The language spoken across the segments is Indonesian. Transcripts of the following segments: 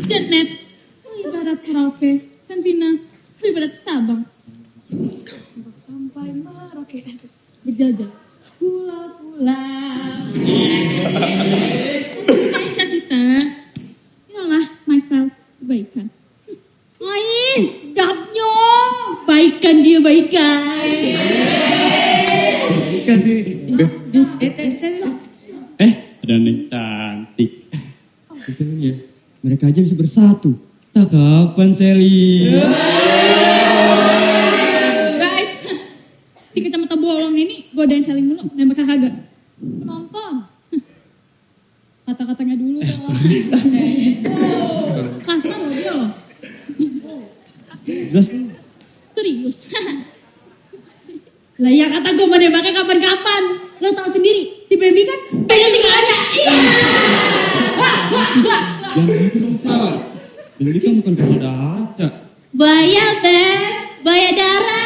Jetnet, ibarat karaoke, Sanvina, ibarat Sabang. Sampai Merauke, berjajah, pulau-pulau. Indonesia kita, inilah my style, kebaikan. Ay, dapnya, baikan dia baikan. Baikan sih. Ada Neng cantik. Itu ya, mereka aja bisa bersatu. Tak kapan Sally? Guys, si kacamata bolong ini godain saling mulu, nembak kagak. Penonton. Kata-katanya dulu dong. Kasar loh dia loh. Serius. Lah ya kata gue mau nembaknya kapan-kapan. Lo tau sendiri, si baby kan pengen tinggal ada. Iya. Yang itu dong Pak. Ini kan bukan saudara Arca. Baya Ber, baya darah.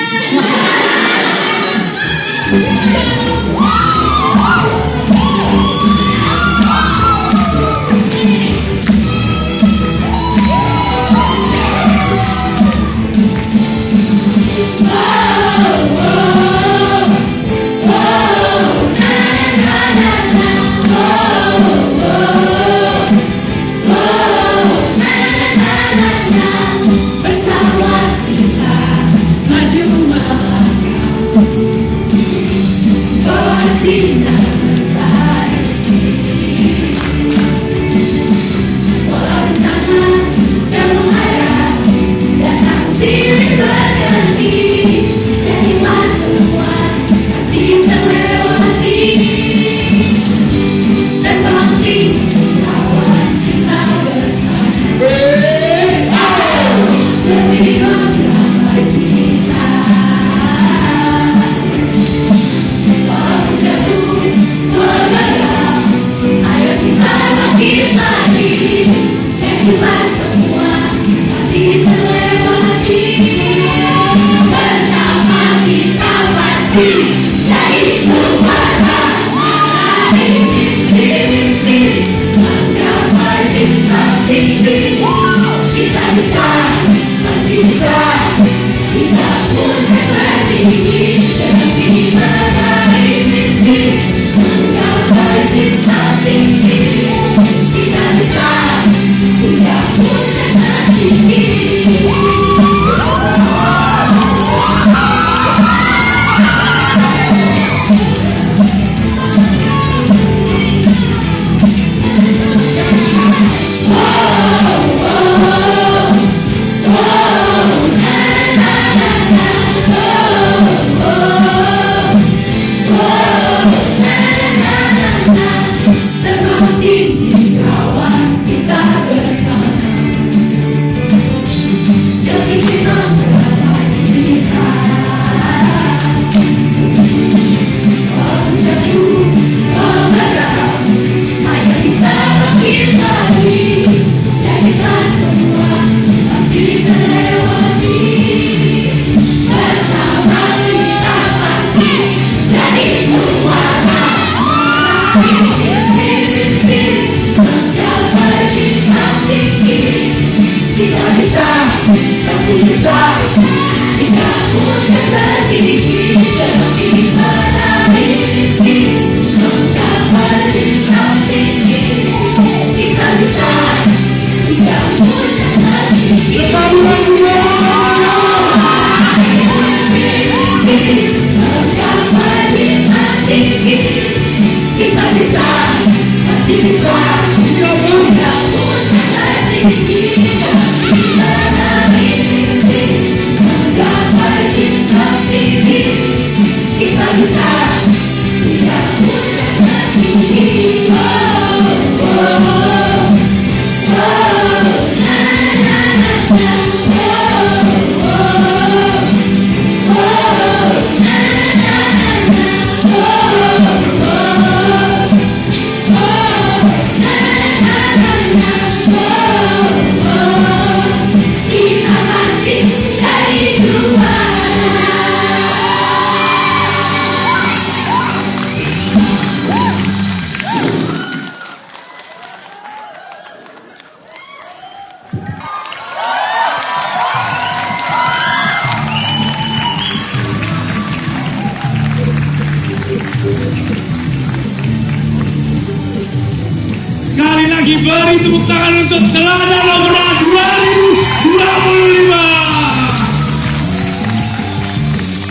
Sekali lagi beri tepuk tangan untuk teladan nomor 2025.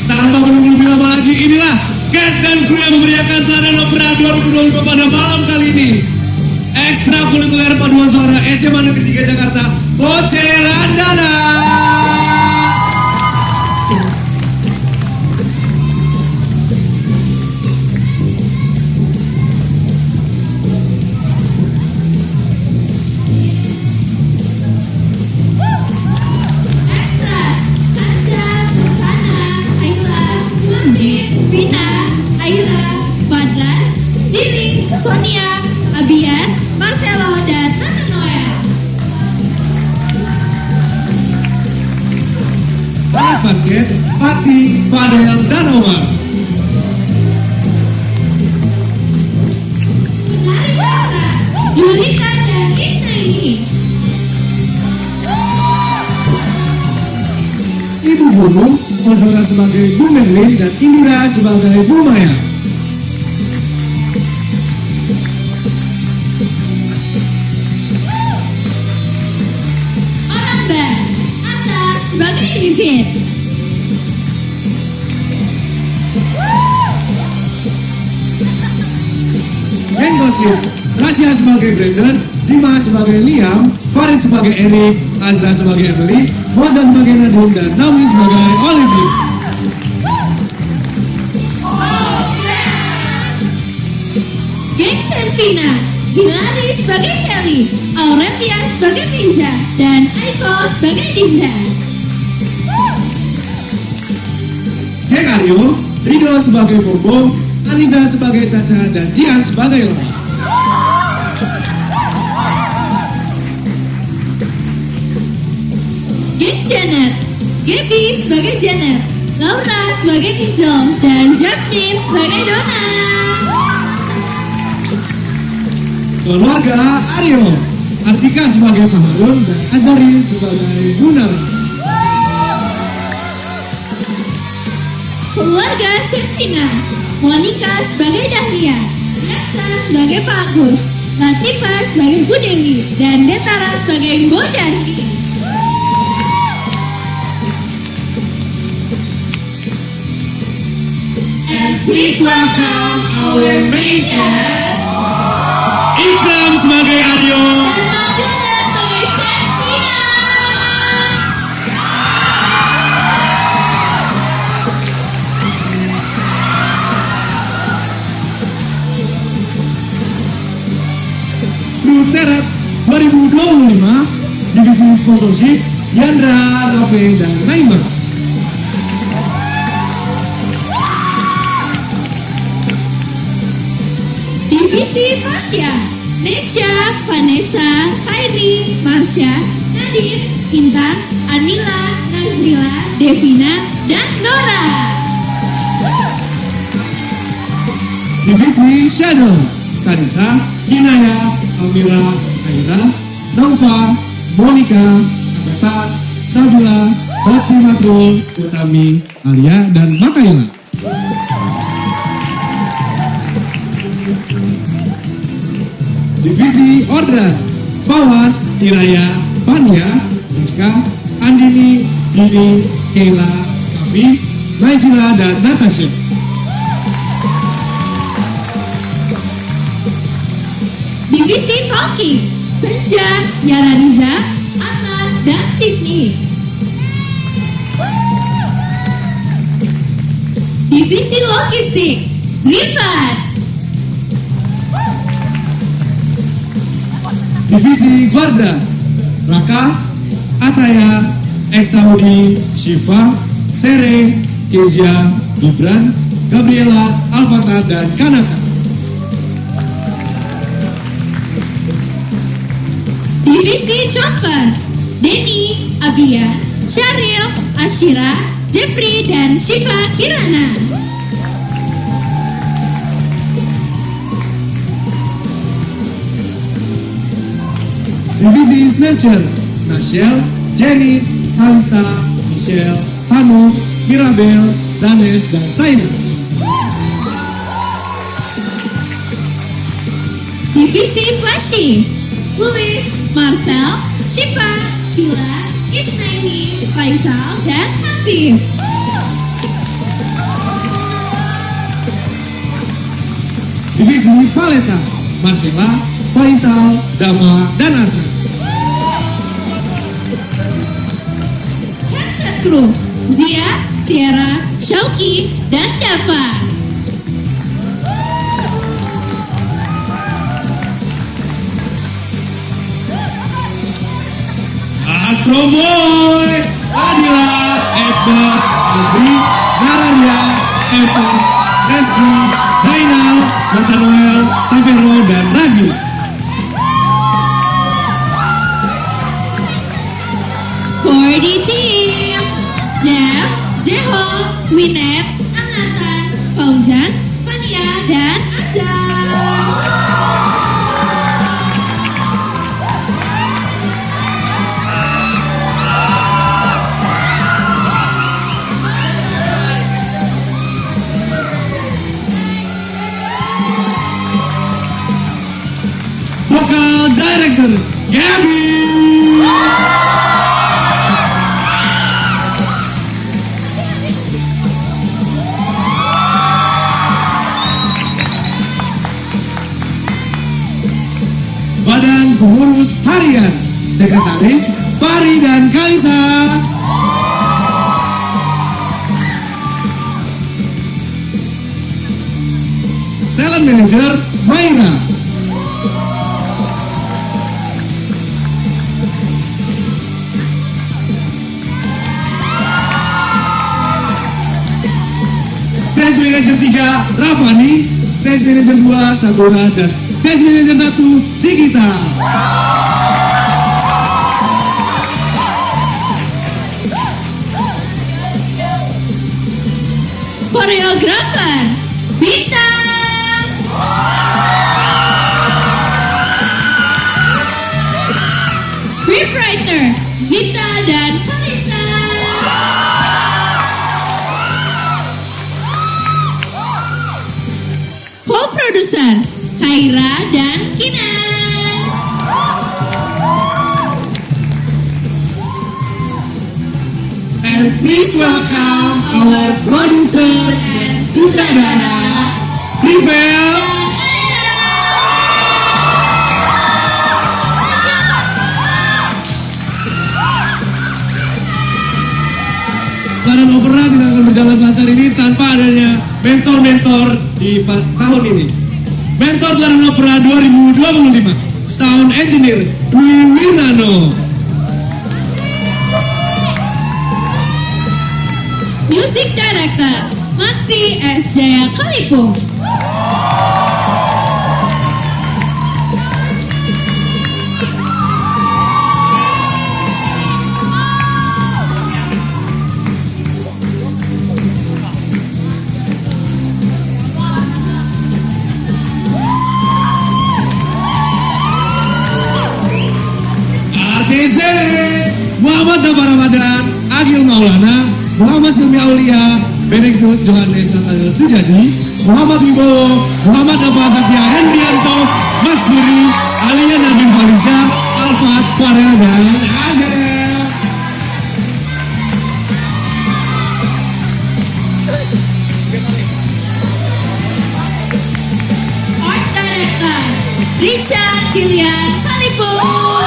Tanpa menunggu lebih lama lagi, inilah cast dan kru yang memeriahkan teladan opera 2025 pada malam kali ini. Ekstrakurikuler paduan suara SMA Negeri 3 Jakarta, Voce Landana. Ekstras, Kanza, Rosana, Ayla, Martin, Vina, Aira, Fadlan, Jili, Sonia, Abian, Marcelo, dan Tante Noel. Anak basket, Pati, Fadel, dan Omar. Penari Putra, Julita, dan Isnaini. Ibu Guru, Mazhara sebagai Bu Merlin dan Indira sebagai Bu Maya. Orang band, Atar sebagai David. Geng Gosip, Rasya sebagai Brandon, Dimas sebagai Liam, Farid sebagai Eric, Azra sebagai Emily, Moza sebagai Nadine, dan Naomi sebagai Olivia. Geng Senvina, Hilary sebagai Sally, Aurelia sebagai Pinza, dan Aiko sebagai Dinda. Geng Aryo, Rido sebagai Bombom, Anissa sebagai Caca, dan Jian sebagai Lara. Geng Janet, Gaby sebagai Janet, Laura sebagai Angel, dan Jasmine sebagai Donna. Keluarga Aryo, Artika sebagai Pak Harun, dan Azari sebagai Bunari. Keluarga Senvina, Monica sebagai Dahlia, Yasa sebagai Pak Agus, Latifa sebagai Bu Dewi, dan Detara sebagai Bu Dandi. And please welcome our main cast. Ikram sebagai Aryo, Dan Matilda sebagai Senvina. Kru Teret 2025, Divisi Sponsorship, Yandra, Rafe, dan Naima. Divisi Marsha, Nesha, Vanessa, Kairi, Marsha, Nadine, Intan, Anila, Nazrila, Devina, dan Nora. Divisi Shadow, Karisa, Kinaya, Amira, Aira, Nova, Monica, Agatha, Sabila, Bati Matul, Utami, Alia, dan Makaila. Divisi Ordran, Fawas, Iraya, Fania, Rizka, Andini, Dini, Keila, Kavi, Naisila, dan Natasha. Divisi Talking, Senja, Yara Riza, Atlas, dan Sydney. Divisi Logistik, Rifat. Divisi Guarda, Raka, Ataya, Exaudi, Shiva, Sere, Kezia, Gibran, Gabriela, Alfata, dan Kanaka. Divisi Chomper, Denny, Abian, Syaril, Ashira, Jeffrey, dan Shiva Kirana. Divisi Snapchat, Nashel, Janice, Kansta, Michelle, Hanu, Mirabel, Danes, dan Saina. Divisi Flashy, Louis, Marcel, Shiva, Villa, Isnaini, Faisal, dan Hafif. Divisi Paleta, Marcella, Faisal, Dava, dan Adnan. Headset Crew, Zia, Sierra, Shauki, dan Dava. Astro Boy, Adila, Edda, Azri, Zararia, Eva, Reski, Jainal, Nathanoel, Savero, dan Ragi. For the team, Jeff, Jeho, Winet, Anatan, Fauzan, Fania, dan Azam. Vokal Director, Gaby. Badan Pengurus Harian, Sekretaris Fari dan Kalisa. Talent Manager Maira. Stage Manager 3 Rafani, Stage Manager 2 Satora, dan Stage Manager 1 Cikita. Koreografer, Bintang. Scriptwriter, Zita dan Kalista. Co-producer, Kaira dan Kinan. And please welcome our producer and sutradara, Privel. Dan Elena. Badan Opera tidak akan berjalan selancar ini tanpa adanya mentor-mentor di tahun ini. Mentor Badan Opera 2025, Sound Engineer Dwi Wirnano. Music Director, Matvi S. Jaya Kalipung. Artis Dede, Muhammad Dabar Ramadan, Agil Maulana, Muhammad Silmi Aulia, Benedictus Johannes Nathaniel Sujadi, Muhammad Wibowo, Muhammad Dafa Satya Hendrianto, Mas Suri, Alia Nabil Falisha, Alfat Farel, dan Azel. Art Director, Richard Kilian Kalipung.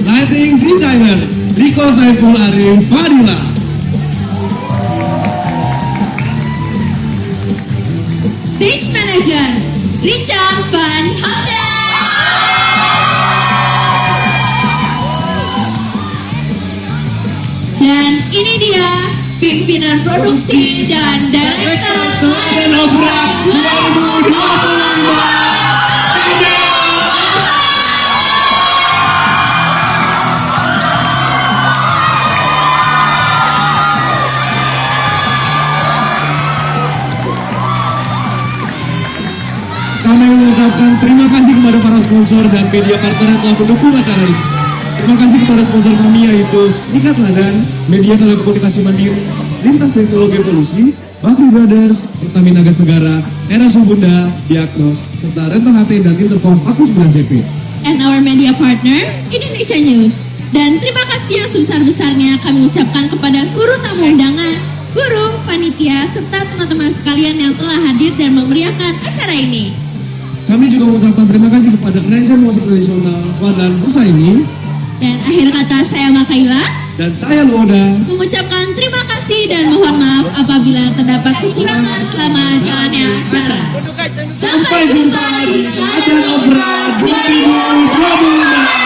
Lighting Designer, Riko Saiful Arif Fadila. Stage Manager, Richard Van Hamdan. Dan ini dia pimpinan produksi dan direktur Badan Opera 2025. Kami mengucapkan terima kasih kepada para sponsor dan media partner yang telah mendukung acara ini. Terima kasih kepada sponsor kami yaitu Ikatan dan Media Telekomunikasi Mandiri, Lintas Teknologi Evolusi, Bakri Brothers, Pertamina Gas Negara, Era Subunda, Diagnos, serta Rental HT dan Intercom 49 CP. And our media partner, Indonesia News. Dan terima kasih yang sebesar-besarnya kami ucapkan kepada seluruh tamu undangan, guru, panitia, serta teman-teman sekalian yang telah hadir dan memeriahkan acara ini. Kami juga mengucapkan terima kasih kepada arranger musik tradisional Fadlan Husaini. Dan akhir kata saya Makaila Dan saya Luoda. mengucapkan terima kasih dan mohon maaf apabila terdapat kekurangan selama jalannya acara. Sampai jumpa di Teladan Opera 2025.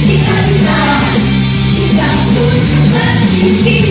Kita bisa, kita pun akan tinggi.